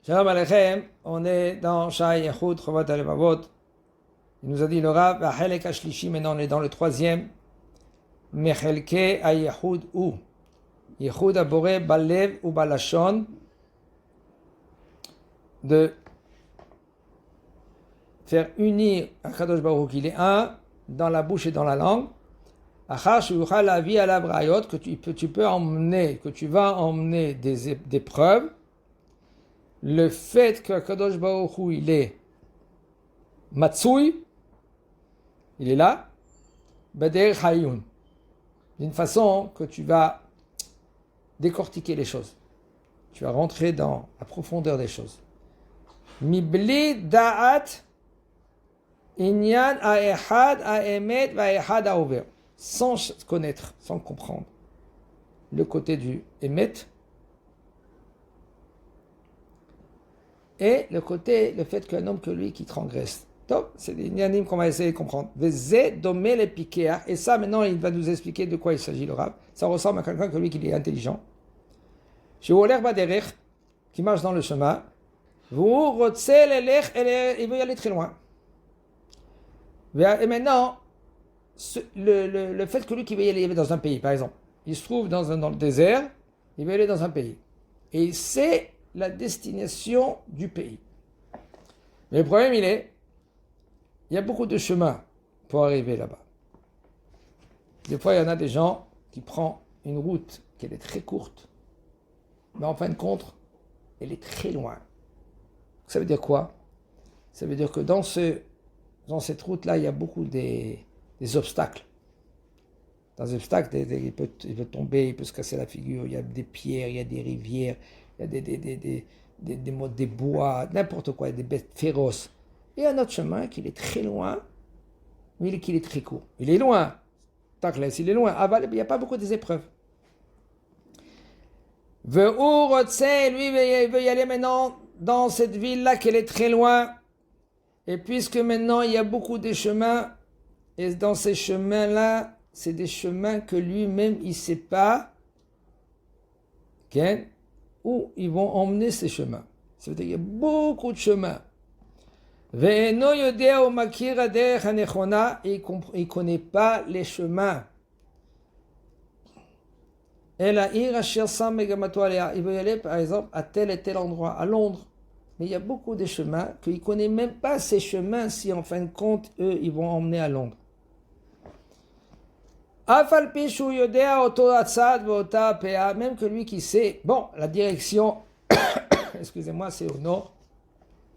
Shalom Aleichem, on est dans Shai Yechud Chovat HaLevavot. Il nous a dit le Rav, V'Chelek HaShlishi, maintenant on est dans le troisième. Mechelke HaYechud Hu. Yechud HaBoré Balev ou Balashon. De faire unir Akadosh Baruch Hu, qu'il est un, dans la bouche et dans la langue. Achar Shuyuchal Lavi Alav Rayot, que tu peux emmener, que tu vas emmener des preuves. Le fait que Kadosh Baruch Hu, il est Matsui, il est là, Bader Hayun, d'une façon que tu vas décortiquer les choses. Tu vas rentrer dans la profondeur des choses. Mibli da'at inyan ha'echad ha'emet va'echad ha'over. Sans connaître, sans comprendre le côté du emet, et le fait qu'un homme que lui qui transgresse. Donc, c'est des nianim qu'on va essayer de comprendre. Et ça, maintenant, il va nous expliquer de quoi il s'agit, le Rav. Ça ressemble à quelqu'un que lui qui est intelligent. Qui marche dans le chemin. Il veut y aller très loin. Et maintenant, le fait que lui qui veut y aller dans un pays, par exemple, il se trouve dans le désert, il veut aller dans un pays. Et il sait la destination du pays. Mais le problème, il y a beaucoup de chemins pour arriver là-bas. Des fois, il y en a des gens qui prennent une route qui est très courte, mais en fin de compte, elle est très loin. Ça veut dire quoi? Ça veut dire que dans cette route-là, il y a beaucoup des obstacles. Dans les obstacles, il peut tomber, il peut se casser la figure, il y a des pierres, il y a des rivières, il y a des bois, n'importe quoi, des bêtes féroces. Et un autre chemin qui est très loin, mais qui est très court. Il est loin. Takles, il est loin. Il n'y a pas beaucoup d'épreuves. Lui, il veut y aller maintenant dans cette ville-là qui est très loin. Et puisque maintenant il y a beaucoup de chemins, et dans ces chemins-là, c'est des chemins que lui-même il ne sait pas où ils vont emmener ces chemins. Ça veut dire qu'il y a beaucoup de chemins. Et il ne connaît pas les chemins. Il veut y aller, par exemple, à tel et tel endroit, à Londres. Mais il y a beaucoup de chemins qu'il ne connaît même pas ces chemins si, en fin de compte, eux, ils vont emmener à Londres. Même que lui qui sait, bon, la direction, excusez-moi, c'est au nord.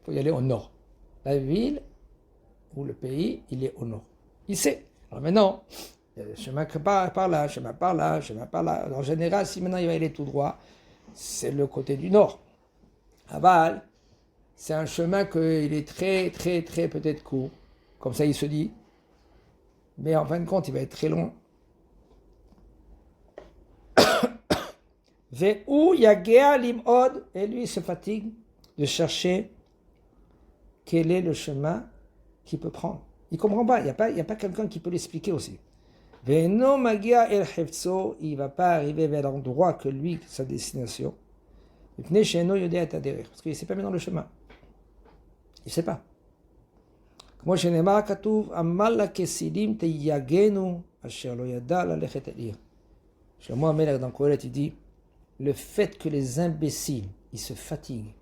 Il faut y aller au nord. La ville ou le pays, il est au nord. Il sait. Alors maintenant, il y a des chemins par là, chemin par là, chemin par là. En général, si maintenant il va aller tout droit, c'est le côté du nord. Aval, c'est un chemin qu'il est très, très, très peut-être court. Comme ça, il se dit. Mais en fin de compte, il va être très long. Et lui se fatigue de chercher quel est le chemin qu'il peut prendre. Il ne comprend pas, il n'y a pas quelqu'un qui peut l'expliquer aussi. Il ne va pas arriver vers l'endroit que lui, sa destination. Parce qu'il ne sait pas maintenant le chemin. Il ne sait pas. Comme Shlomo HaMelech dans Kohelet, il dit le fait que les imbéciles, ils se fatiguent,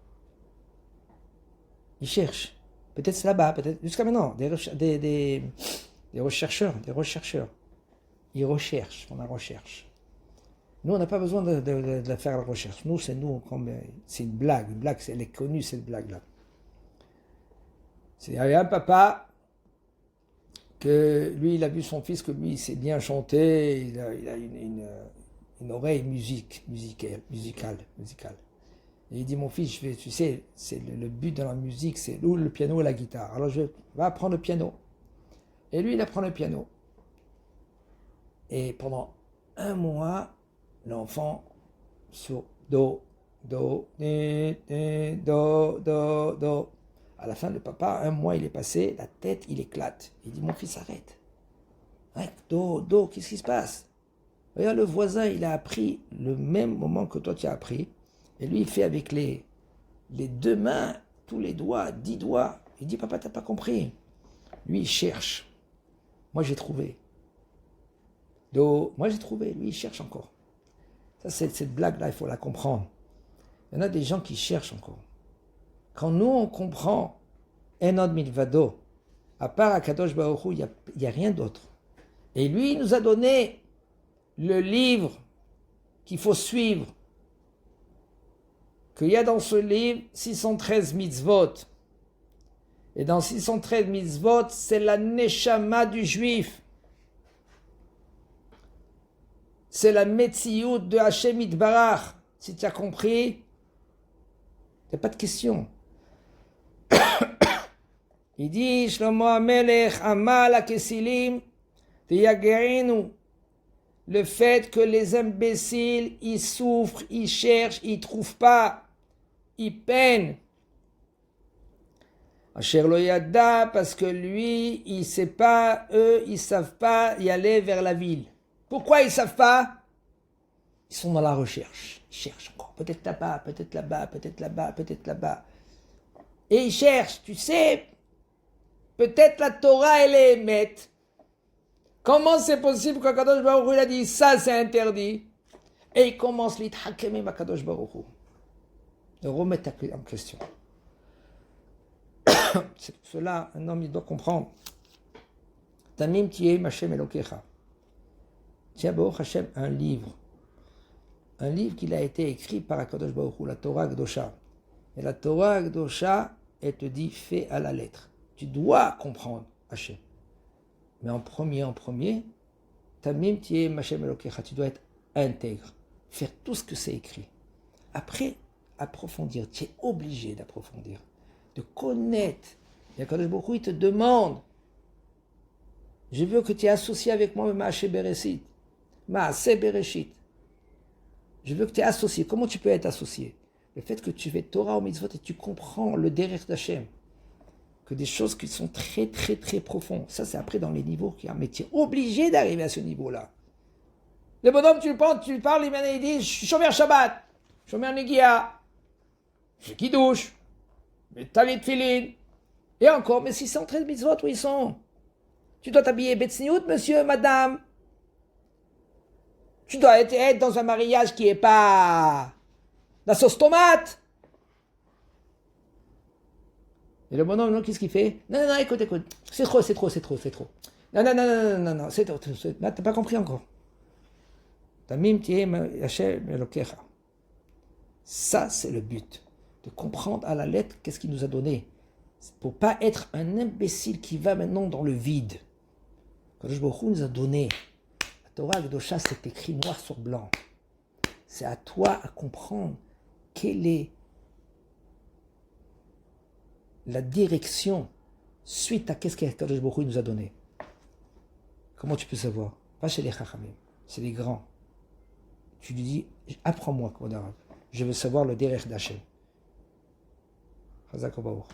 ils cherchent, peut-être c'est là-bas, peut-être jusqu'à maintenant, des rechercheurs, ils recherchent, on la recherche. Nous, on n'a pas besoin de faire la recherche. Nous, c'est une blague, elle est connue, cette blague-là. Il y a un papa que lui, il a vu son fils, que lui, il sait bien chanter, il a une oreille musicale. Et il dit, mon fils, tu sais, c'est le but de la musique, c'est le piano et la guitare. Alors je vais apprendre le piano. Et lui, il apprend le piano. Et pendant 1 mois, l'enfant, sur do, do, do, do, do. À la fin, le papa, 1 mois, il est passé, la tête, il éclate. Il dit, mon fils, arrête. Arrête, do, qu'est-ce qui se passe? Regarde, le voisin, il a appris le même moment que toi, tu as appris. Et lui, il fait avec les les 2 mains, tous les doigts, 10 doigts. Il dit, papa, t'as pas compris. Lui, il cherche. Moi, j'ai trouvé. Moi, j'ai trouvé. Lui, il cherche encore. Ça, cette blague-là, il faut la comprendre. Il y en a des gens qui cherchent encore. Quand nous, on comprend Enod Milvado, à part Akadosh Baruch Hu, il n'y a rien d'autre. Et lui, il nous a donné le livre qu'il faut suivre. Qu'il y a dans ce livre 613 mitzvot. Et dans 613 mitzvot, c'est la neshama du juif. C'est la metsiout de Hashem Itbarach. Si tu as compris, il n'y a pas de question. Il dit, Shlomo HaMelech, Amal HaKesilim, Yagerinu. Le fait que les imbéciles, ils souffrent, ils cherchent, ils ne trouvent pas, ils peinent. Asher lo yada, parce que lui, il ne sait pas, eux, ils ne savent pas y aller vers la ville. Pourquoi ils ne savent pas? Ils sont dans la recherche. Ils cherchent encore. Peut-être là-bas, peut-être là-bas, peut-être là-bas, peut-être là-bas. Et ils cherchent, tu sais, peut-être la Torah, elle est émette. Comment c'est possible qu'Akadosh Baruch Hu a dit ça c'est interdit? Et il commence l'ithakemer Akadosh Baruch Hu. De remettre en question. C'est pour cela, un homme il doit comprendre. Tamim tiyeh Hashem Elokecha. Tiens, Baruch Hashem, un livre qui a été écrit par Akadosh Baruch Hu, la Torah Gdosha. Et la Torah Gdosha, elle te dit fait à la lettre. Tu dois comprendre Hashem. Mais en premier, Tamim tiyeh Hashem Elokecha, tu dois être intègre, faire tout ce que c'est écrit. Après, approfondir, tu es obligé d'approfondir, de connaître. Et Akadosh Baruch Hu, il te demande, je veux que tu es associé avec moi, Maaseh Bereshit. Maaseh Bereshit. Je veux que tu es associé. Comment tu peux être associé? Le fait que tu fais Torah ou mitzvot et tu comprends le derrière d'Hachem. Que des choses qui sont très, très, très profondes. Ça, c'est après dans les niveaux qu'il y a. Mais tu es obligé d'arriver à ce niveau-là. Le bonhomme, tu lui parles, il dit, je suis Shomer Shabbat, Shomer Negia, je suis Kiddush, mais Talit Tfilin. Et encore, mais 613 mitzvot, où ils sont? Tu dois t'habiller Betsniout, monsieur, madame. Tu dois être dans un mariage qui n'est pas la sauce tomate. Et le bonhomme, non, qu'est-ce qu'il fait? Non, écoute. C'est trop. Non, c'est trop. Là, t'as pas compris encore. Tamim tiyeh Hashem Elokecha. Ça, c'est le but. De comprendre à la lettre qu'est-ce qu'il nous a donné. Pour pas être un imbécile qui va maintenant dans le vide. Kadosh Baruch Hu nous a donné. La Torah Gdosha, c'est écrit noir sur blanc. C'est à toi à comprendre quelle est la direction suite à qu'est-ce que Kadosh Baruch Hu nous a donné. Comment tu peux savoir? Pas chez les Chachamim, c'est les grands. Tu lui dis, apprends-moi, je veux savoir le derrière d'Hachem. Chazak Baruch.